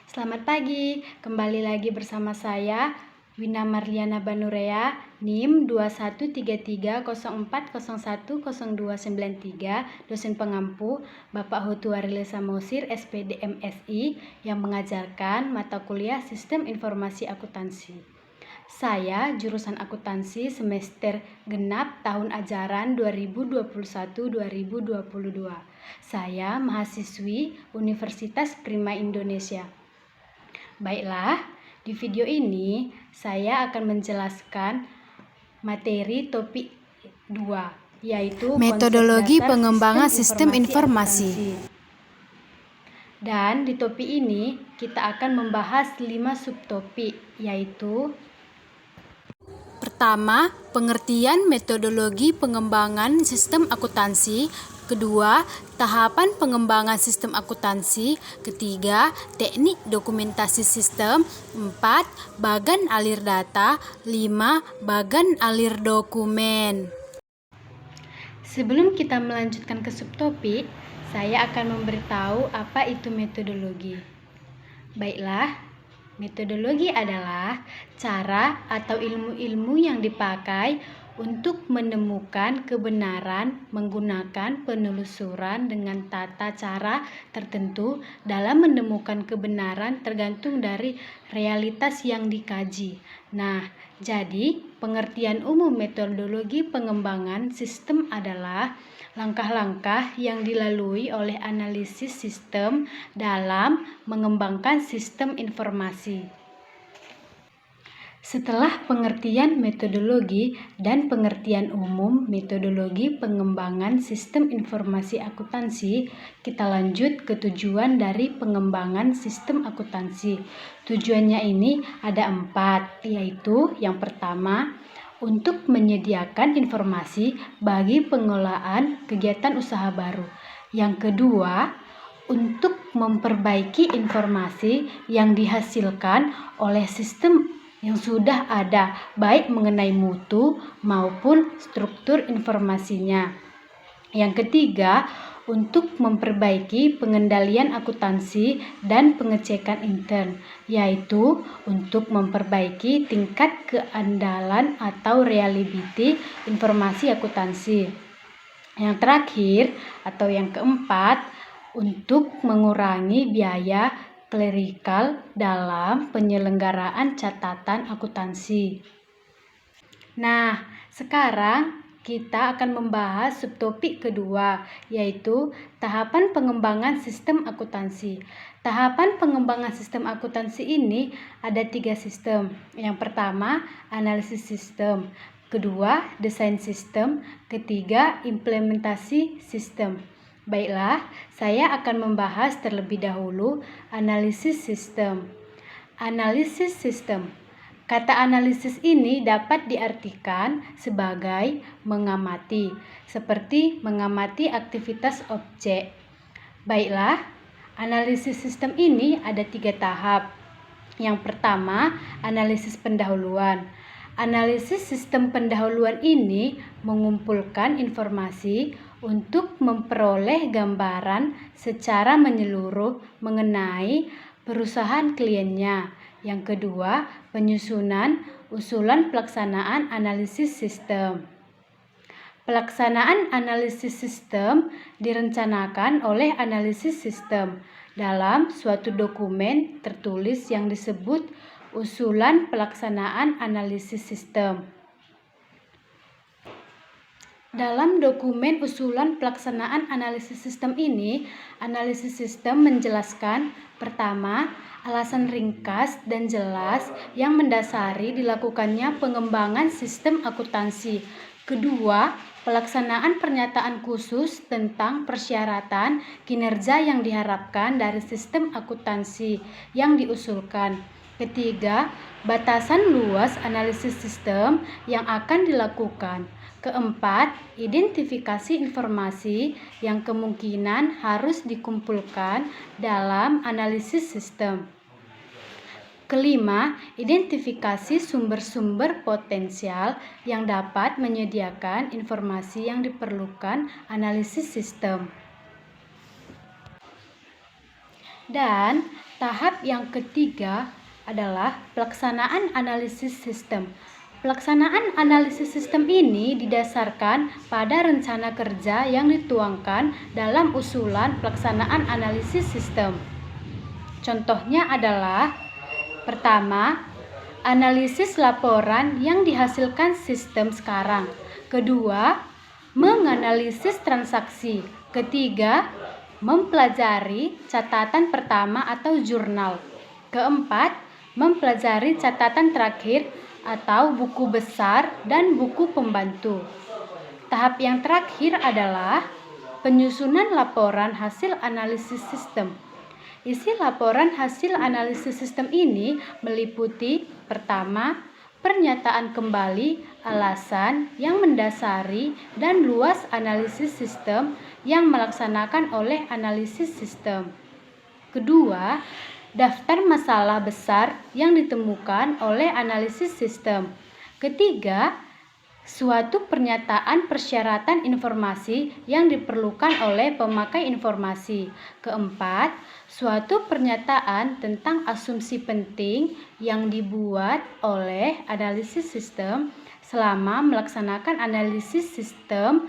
Selamat pagi, kembali lagi bersama saya Wina Marliana Banurea, NIM 213304010293, dosen pengampu Bapak Hutu Warile Samosir, SPD MSI, yang mengajarkan mata kuliah Sistem Informasi Akuntansi. Saya jurusan akuntansi semester genap tahun ajaran 2021-2022. Saya mahasiswi Universitas Prima Indonesia. Baiklah, di video ini saya akan menjelaskan materi topik 2, yaitu metodologi konsep dasar pengembangan sistem informasi. Dan di topik ini kita akan membahas 5 subtopik, yaitu: Pertama, pengertian metodologi pengembangan sistem akuntansi. Kedua, tahapan pengembangan sistem akuntansi. Ketiga, teknik dokumentasi sistem. 4, bagan alir data. 5, bagan alir dokumen. Sebelum kita melanjutkan ke subtopik, saya akan memberitahu apa itu metodologi. Baiklah, metodologi adalah cara atau ilmu-ilmu yang dipakai untuk menemukan kebenaran menggunakan penelusuran dengan tata cara tertentu. Dalam menemukan kebenaran tergantung dari realitas yang dikaji. Nah, jadi pengertian umum metodologi pengembangan sistem adalah langkah-langkah yang dilalui oleh analisis sistem dalam mengembangkan sistem informasi. Setelah pengertian metodologi dan pengertian umum metodologi pengembangan sistem informasi akuntansi, kita lanjut ke tujuan dari pengembangan sistem akuntansi. Tujuannya ini ada 4, yaitu yang pertama, untuk menyediakan informasi bagi pengelolaan kegiatan usaha baru. Yang kedua, untuk memperbaiki informasi yang dihasilkan oleh sistem yang sudah ada, baik mengenai mutu maupun struktur informasinya. Yang ketiga, untuk memperbaiki pengendalian akuntansi dan pengecekan intern, yaitu untuk memperbaiki tingkat keandalan atau reliability informasi akuntansi. Yang terakhir atau yang keempat, untuk mengurangi biaya klerikal dalam penyelenggaraan catatan akuntansi. Nah, sekarang kita akan membahas subtopik kedua, yaitu tahapan pengembangan sistem akuntansi. Tahapan pengembangan sistem akuntansi ini ada 3 sistem. Yang pertama, analisis sistem. Kedua, desain sistem. Ketiga, implementasi sistem. Baiklah, saya akan membahas terlebih dahulu analisis sistem. Analisis sistem. Kata analisis ini dapat diartikan sebagai mengamati, seperti mengamati aktivitas objek. Baiklah, analisis sistem ini ada 3 tahap. Yang pertama, analisis pendahuluan. Analisis sistem pendahuluan ini mengumpulkan informasi untuk memperoleh gambaran secara menyeluruh mengenai perusahaan kliennya. Yang kedua, penyusunan usulan pelaksanaan analisis sistem. Pelaksanaan analisis sistem direncanakan oleh analisis sistem dalam suatu dokumen tertulis yang disebut usulan pelaksanaan analisis sistem. Dalam dokumen usulan pelaksanaan analisis sistem ini, analisis sistem menjelaskan pertama, alasan ringkas dan jelas yang mendasari dilakukannya pengembangan sistem akuntansi. Kedua, pelaksanaan pernyataan khusus tentang persyaratan kinerja yang diharapkan dari sistem akuntansi yang diusulkan. Ketiga, batasan luas analisis sistem yang akan dilakukan. Keempat, identifikasi informasi yang kemungkinan harus dikumpulkan dalam analisis sistem. Kelima, identifikasi sumber-sumber potensial yang dapat menyediakan informasi yang diperlukan analisis sistem. Dan tahap yang ketiga adalah pelaksanaan analisis sistem. Pelaksanaan analisis sistem ini didasarkan pada rencana kerja yang dituangkan dalam usulan pelaksanaan analisis sistem. Contohnya adalah: pertama, analisis laporan yang dihasilkan sistem sekarang. Kedua, menganalisis transaksi. Ketiga, mempelajari catatan pertama atau jurnal. Keempat, mempelajari catatan terakhir atau buku besar dan buku pembantu. Tahap yang terakhir adalah penyusunan laporan hasil analisis sistem. Isi laporan hasil analisis sistem ini meliputi: pertama, pernyataan kembali, alasan yang mendasari dan luas analisis sistem yang melaksanakan oleh analisis sistem. Kedua, daftar masalah besar yang ditemukan oleh analisis sistem. Ketiga, suatu pernyataan persyaratan informasi yang diperlukan oleh pemakai informasi. Keempat, suatu pernyataan tentang asumsi penting yang dibuat oleh analisis sistem selama melaksanakan analisis sistem.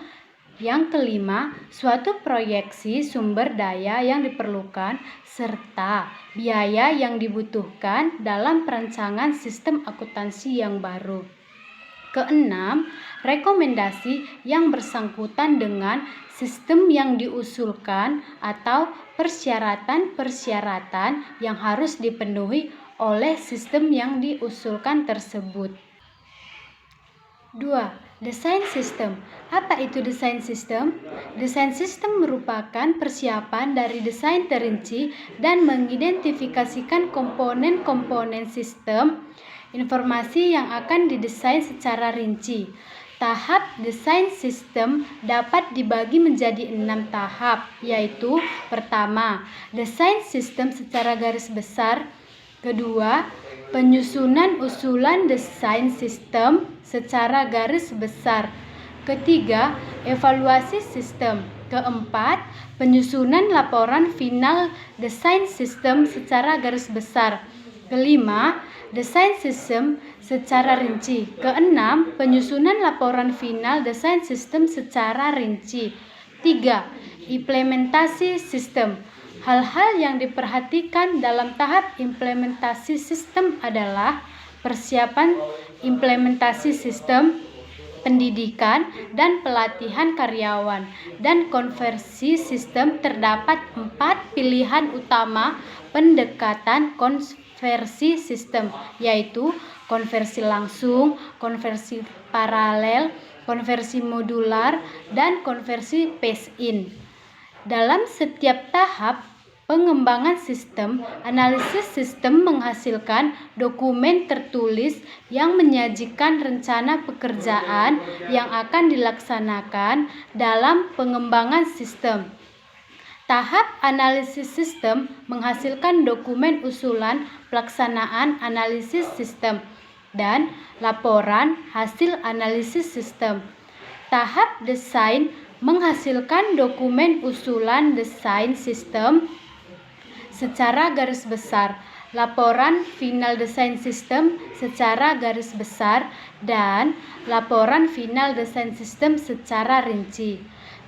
Yang kelima, suatu proyeksi sumber daya yang diperlukan serta biaya yang dibutuhkan dalam perancangan sistem akuntansi yang baru. Keenam, rekomendasi yang bersangkutan dengan sistem yang diusulkan atau persyaratan-persyaratan yang harus dipenuhi oleh sistem yang diusulkan tersebut. 2. Desain sistem. Apa itu desain sistem? Desain sistem merupakan persiapan dari desain terinci dan mengidentifikasikan komponen-komponen sistem informasi yang akan didesain secara rinci. Tahap desain sistem dapat dibagi menjadi 6 tahap, yaitu: pertama, desain sistem secara garis besar. Kedua, penyusunan usulan desain sistem secara garis besar. Ketiga, evaluasi sistem. Keempat, penyusunan laporan final desain sistem secara garis besar. Kelima, desain sistem secara rinci. Keenam, penyusunan laporan final desain sistem secara rinci. 3. Implementasi sistem. Hal-hal yang diperhatikan dalam tahap implementasi sistem adalah persiapan implementasi sistem, pendidikan dan pelatihan karyawan, dan konversi sistem. Terdapat 4 pilihan utama pendekatan konversi sistem, yaitu konversi langsung, konversi paralel, konversi modular, dan konversi phase-in. Dalam setiap tahap pengembangan sistem, analisis sistem menghasilkan dokumen tertulis yang menyajikan rencana pekerjaan yang akan dilaksanakan dalam pengembangan sistem. Tahap analisis sistem menghasilkan dokumen usulan pelaksanaan analisis sistem dan laporan hasil analisis sistem. Tahap desain menghasilkan dokumen usulan desain sistem secara garis besar, laporan final desain sistem secara garis besar, dan laporan final desain sistem secara rinci.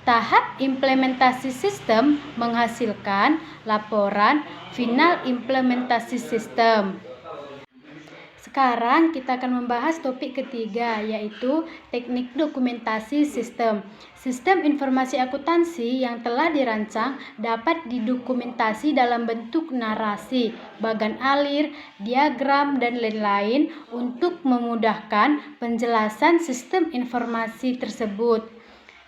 Tahap implementasi sistem menghasilkan laporan final implementasi sistem. Sekarang kita akan membahas topik ketiga, yaitu teknik dokumentasi sistem. Sistem informasi akuntansi yang telah dirancang dapat didokumentasi dalam bentuk narasi, bagan alir, diagram, dan lain-lain untuk memudahkan penjelasan sistem informasi tersebut.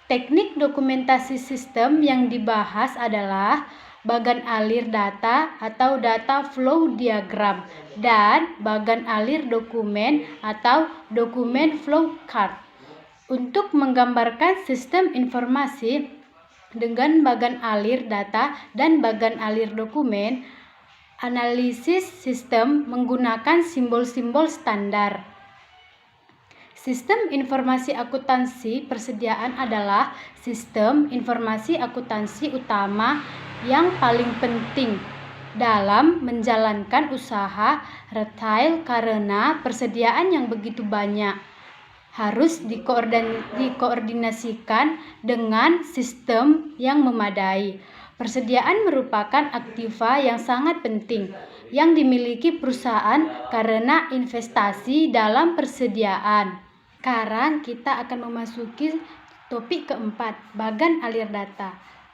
Teknik dokumentasi sistem yang dibahas adalah bagan alir data atau data flow diagram dan bagan alir dokumen atau dokumen flow chart. Untuk menggambarkan sistem informasi dengan bagan alir data dan bagan alir dokumen, analisis sistem menggunakan simbol-simbol standar. Sistem informasi akuntansi persediaan adalah sistem informasi akuntansi utama yang paling penting dalam menjalankan usaha retail karena persediaan yang begitu banyak harus dikoordinasikan dengan sistem yang memadai. Persediaan merupakan aktiva yang sangat penting yang dimiliki perusahaan karena investasi dalam persediaan. Sekarang kita akan memasuki topik keempat, bagan alir data.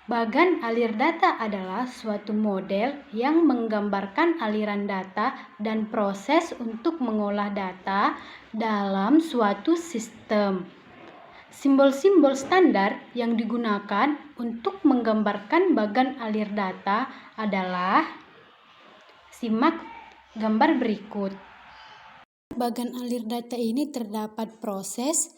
Bagan alir data adalah suatu model yang menggambarkan aliran data dan proses untuk mengolah data dalam suatu sistem. Simbol-simbol standar yang digunakan untuk menggambarkan bagan alir data adalah, simak gambar berikut. Bagan alir data ini terdapat proses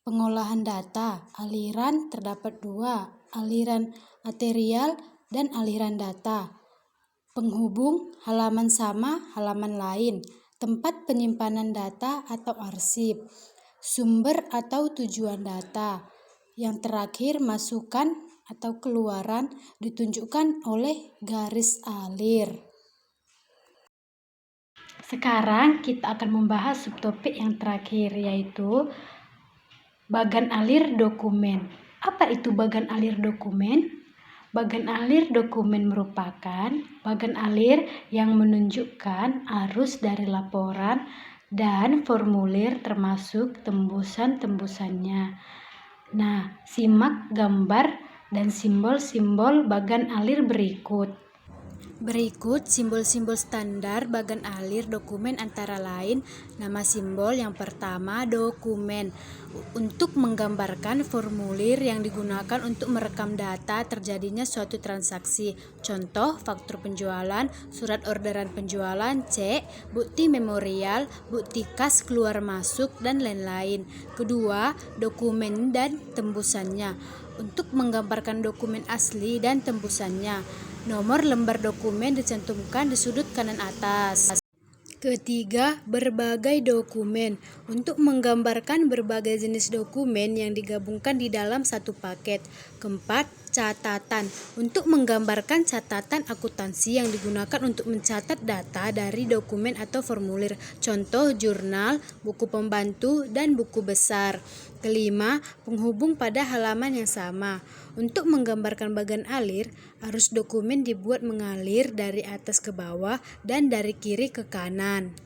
pengolahan data. Aliran terdapat dua, aliran arterial dan aliran data. Penghubung halaman sama halaman lain. Tempat penyimpanan data atau arsip. Sumber atau tujuan data. Yang terakhir, masukan atau keluaran ditunjukkan oleh garis alir. Sekarang kita akan membahas subtopik yang terakhir, yaitu bagan alir dokumen. Apa itu bagan alir dokumen? Bagan alir dokumen merupakan bagan alir yang menunjukkan arus dari laporan dan formulir termasuk tembusan-tembusannya. Nah, simak gambar dan simbol-simbol bagan alir berikut. Berikut simbol-simbol standar bagan alir dokumen antara lain nama simbol. Yang pertama, dokumen. Untuk menggambarkan formulir yang digunakan untuk merekam data terjadinya suatu transaksi. Contoh, faktur penjualan, surat orderan penjualan, cek, bukti memorial, bukti kas keluar masuk, dan lain-lain. Kedua, dokumen dan tembusannya. Untuk menggambarkan dokumen asli dan tembusannya, nomor lembar dokumen dicantumkan di sudut kanan atas. Ketiga, berbagai dokumen. Untuk menggambarkan berbagai jenis dokumen yang digabungkan di dalam satu paket. Keempat, catatan. Untuk menggambarkan catatan akuntansi yang digunakan untuk mencatat data dari dokumen atau formulir. Contoh, jurnal, buku pembantu, dan buku besar. Kelima, penghubung pada halaman yang sama. Untuk menggambarkan bagan alir, arus dokumen dibuat mengalir dari atas ke bawah dan dari kiri ke kanan.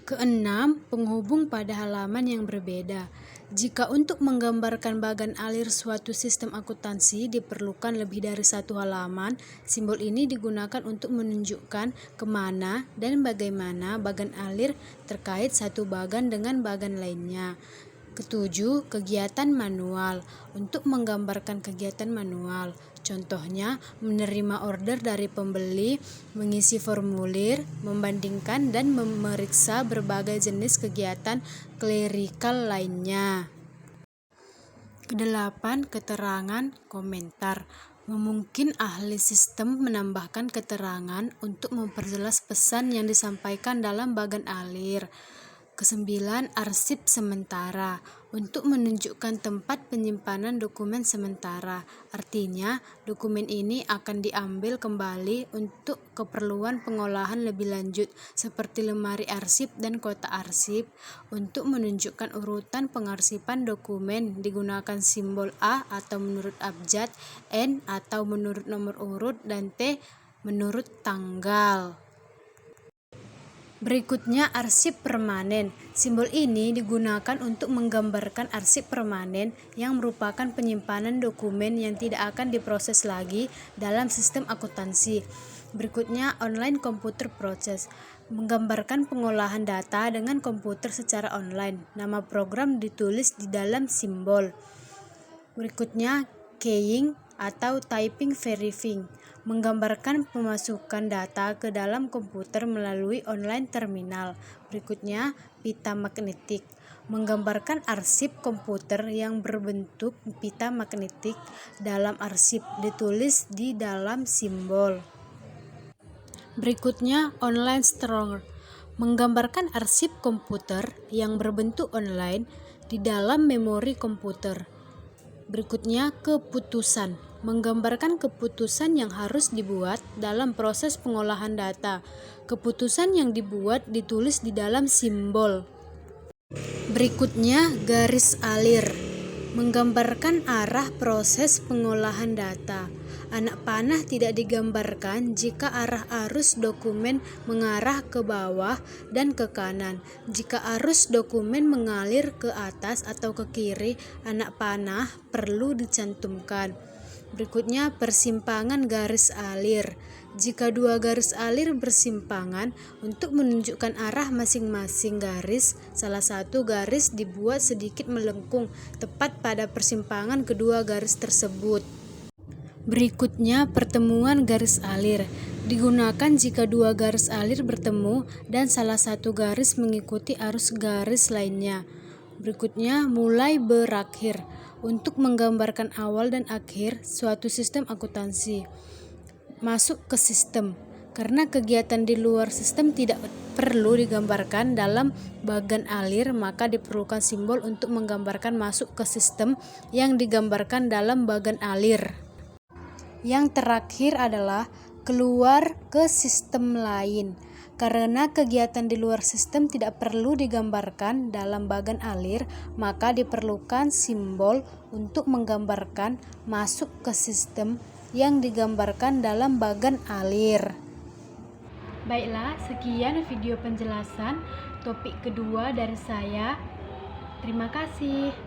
Keenam, penghubung pada halaman yang berbeda. Jika untuk menggambarkan bagan alir suatu sistem akuntansi diperlukan lebih dari satu halaman, simbol ini digunakan untuk menunjukkan kemana dan bagaimana bagan alir terkait satu bagan dengan bagan lainnya. Ketujuh, kegiatan manual. Untuk menggambarkan kegiatan manual, contohnya menerima order dari pembeli, mengisi formulir, membandingkan dan memeriksa berbagai jenis kegiatan klerikal lainnya. Kedelapan, keterangan komentar. Memungkin ahli sistem menambahkan keterangan untuk memperjelas pesan yang disampaikan dalam bagan alir. Kesembilan, arsip sementara. Untuk menunjukkan tempat penyimpanan dokumen sementara. Artinya, dokumen ini akan diambil kembali untuk keperluan pengolahan lebih lanjut, seperti lemari arsip dan kotak arsip. Untuk menunjukkan urutan pengarsipan dokumen, digunakan simbol A atau menurut abjad, N atau menurut nomor urut, dan T menurut tanggal. Berikutnya, arsip permanen. Simbol ini digunakan untuk menggambarkan arsip permanen yang merupakan penyimpanan dokumen yang tidak akan diproses lagi dalam sistem akuntansi. Berikutnya, online computer process. Menggambarkan pengolahan data dengan komputer secara online. Nama program ditulis di dalam simbol. Berikutnya, keying atau typing verifying. Menggambarkan pemasukan data ke dalam komputer melalui online terminal. Berikutnya, pita magnetik. Menggambarkan arsip komputer yang berbentuk pita magnetik dalam arsip, ditulis di dalam simbol. Berikutnya, online store. Menggambarkan arsip komputer yang berbentuk online di dalam memori komputer. Berikutnya, keputusan. menggambarkan keputusan yang harus dibuat dalam proses pengolahan data. Keputusan yang dibuat ditulis di dalam simbol. Berikutnya, garis alir menggambarkan arah proses pengolahan data. Anak panah tidak digambarkan jika arah arus dokumen mengarah ke bawah dan ke kanan. Jika arus dokumen mengalir ke atas atau ke kiri, anak panah perlu dicantumkan. Berikutnya, persimpangan garis alir. Jika dua garis alir bersimpangan, untuk menunjukkan arah masing-masing garis, salah satu garis dibuat sedikit melengkung tepat pada persimpangan kedua garis tersebut. Berikutnya, pertemuan garis alir. Digunakan jika dua garis alir bertemu dan salah satu garis mengikuti arus garis lainnya. Berikutnya, mulai berakhir. Untuk menggambarkan awal dan akhir suatu sistem akuntansi. Masuk ke sistem. Karena kegiatan di luar sistem tidak perlu digambarkan dalam bagan alir, maka diperlukan simbol untuk menggambarkan masuk ke sistem yang digambarkan dalam bagan alir. Yang terakhir adalah keluar ke sistem lain. Karena kegiatan di luar sistem tidak perlu digambarkan dalam bagan alir, maka diperlukan simbol untuk menggambarkan masuk ke sistem yang digambarkan dalam bagan alir. Baiklah, sekian video penjelasan topik kedua dari saya. Terima kasih.